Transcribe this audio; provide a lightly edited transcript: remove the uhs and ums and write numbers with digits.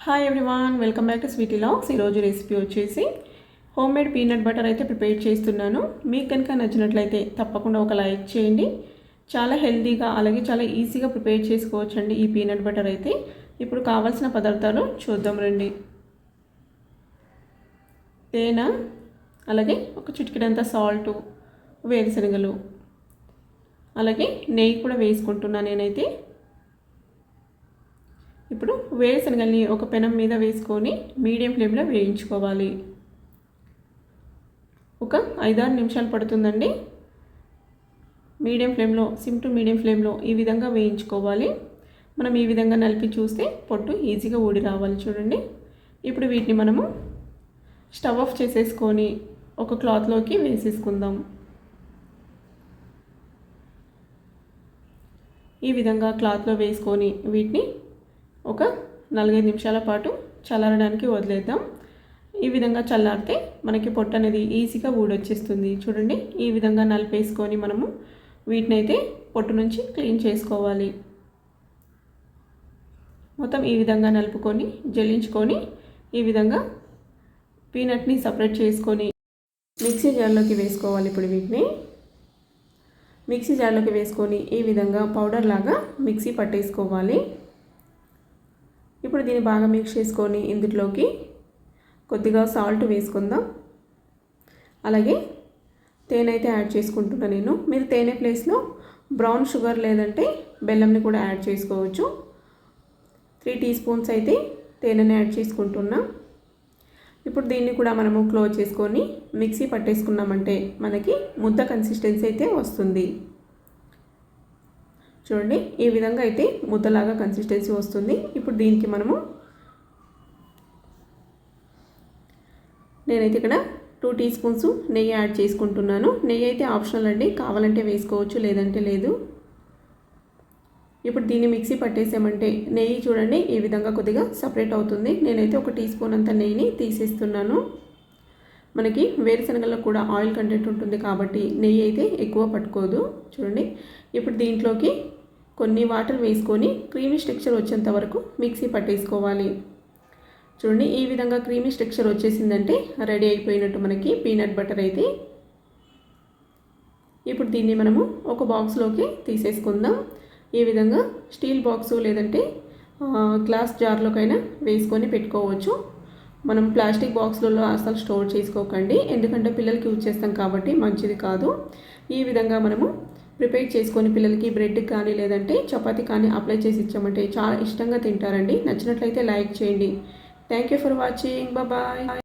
Hi everyone, welcome back to Sweety logs. ఈరోజు recipe వచ్చేసి home made peanut butter అయితే prepare చేస్తున్నాను. మీకు కనుక నచ్చినట్లయితే తప్పకుండా ఒక లైక్ చేయండి. చాలా హెల్తీగా అలాగే చాలా ఈజీగా ప్రిపేర్ చేసుకోవచ్చండి ఈ పీనట్ బటర్ అయితే. ఇప్పుడు కావాల్సిన పదార్థాలు చూద్దాం రండి. తేనె, అలాగే ఒక చిటికెడంత సాల్టు, వేరుశనగలు, అలాగే నెయ్యి కూడా వేసుకుంటున్నాను నేనైతే. ఇప్పుడు వేరుశనగల్ని ఒక పెనం మీద వేసుకొని మీడియం ఫ్లేమ్లో వేయించుకోవాలి. ఒక 5-6 నిమిషాలు పడుతుందండి. మీడియం ఫ్లేమ్లో, సిమ్ టు మీడియం ఫ్లేమ్లో ఈ విధంగా వేయించుకోవాలి. మనం ఈ విధంగా నలిపి చూస్తే పొట్టు ఈజీగా ఊడి రావాలి చూడండి. ఇప్పుడు వీటిని మనము స్టవ్ ఆఫ్ చేసేసుకొని ఒక క్లాత్లోకి వేసేసుకుందాం. ఈ విధంగా క్లాత్లో వేసుకొని వీటిని ఒక 4-5 నిమిషాల పాటు చల్లారడానికి వదిలేద్దాం. ఈ విధంగా చల్లారితే మనకి పొట్టు అనేది ఈజీగా ఊడొచ్చేస్తుంది చూడండి. ఈ విధంగా నలిపేసుకొని మనము వీటినైతే పొట్టు నుంచి క్లీన్ చేసుకోవాలి. మొత్తం ఈ విధంగా నలుపుకొని జల్లించుకొని ఈ విధంగా పీనట్ని సపరేట్ చేసుకొని మిక్సీ జార్లోకి వేసుకోవాలి. ఇప్పుడు వీటిని మిక్సీ జార్లోకి వేసుకొని ఈ విధంగా పౌడర్ లాగా మిక్సీ పట్టేసుకోవాలి. ఇప్పుడు దీన్ని బాగా మిక్స్ చేసుకొని ఇందులోకి కొద్దిగా సాల్ట్ వేసుకుందాం. అలాగే తేనె అయితే యాడ్ చేసుకుంటున్నాను నేను. మీరు తేనె ప్లేస్లో బ్రౌన్ షుగర్ లేదంటే బెల్లంని కూడా యాడ్ చేసుకోవచ్చు. 3 టీ స్పూన్స్ అయితే తేనెని యాడ్ చేసుకుంటున్నా. ఇప్పుడు దీన్ని కూడా మనము క్లోజ్ చేసుకొని మిక్సీ పట్టేసుకున్నామంటే మనకి ముద్ద కన్సిస్టెన్సీ అయితే వస్తుంది చూడండి. ఈ విధంగా అయితే ముద్దలాగా కన్సిస్టెన్సీ వస్తుంది. ఇప్పుడు దీనికి మనము నేనైతే ఇక్కడ 2 టీ స్పూన్స్ నెయ్యి యాడ్ చేసుకుంటున్నాను. నెయ్యి అయితే ఆప్షనల్ అండి, కావాలంటే వేసుకోవచ్చు లేదంటే లేదు. ఇప్పుడు దీన్ని మిక్సీ పట్టేసామంటే నెయ్యి చూడండి ఈ విధంగా కొద్దిగా సపరేట్ అవుతుంది. నేనైతే 1 టీ స్పూన్ అంత నెయ్యిని తీసేస్తున్నాను. మనకి వేరుశనగల్లో కూడా ఆయిల్ కంటెంట్ ఉంటుంది కాబట్టి నెయ్యి అయితే ఎక్కువ పట్టుకోదు చూడండి. ఇప్పుడు దీంట్లోకి కొన్ని వాటర్ వేసుకొని క్రీమీ స్ట్రక్చర్ వచ్చేంత వరకు మిక్సీ పట్టేసుకోవాలి చూడండి. ఈ విధంగా క్రీమీ స్ట్రక్చర్ వచ్చేసిందంటే రెడీ అయిపోయినట్టు మనకి పీనట్ బటర్ అయితే. ఇప్పుడు దీన్ని మనము ఒక బాక్స్లోకి తీసేసుకుందాం. ఈ విధంగా స్టీల్ బాక్సు లేదంటే గ్లాస్ జార్లోకైనా వేసుకొని పెట్టుకోవచ్చు. మనం ప్లాస్టిక్ బాక్స్లలో అసలు స్టోర్ చేసుకోకండి, ఎందుకంటే పిల్లలకి యూజ్ చేస్తాం కాబట్టి మంచిది కాదు. ఈ విధంగా మనము ప్రిపేర్ చేసుకొని పిల్లలకి బ్రెడ్ కానీ లేదంటే చపాతీ కానీ అప్లై చేసి ఇచ్చామంటే చాలా ఇష్టంగా తింటారండి. నచ్చినట్లయితే లైక్ చేయండి. Thank you for watching. Bye.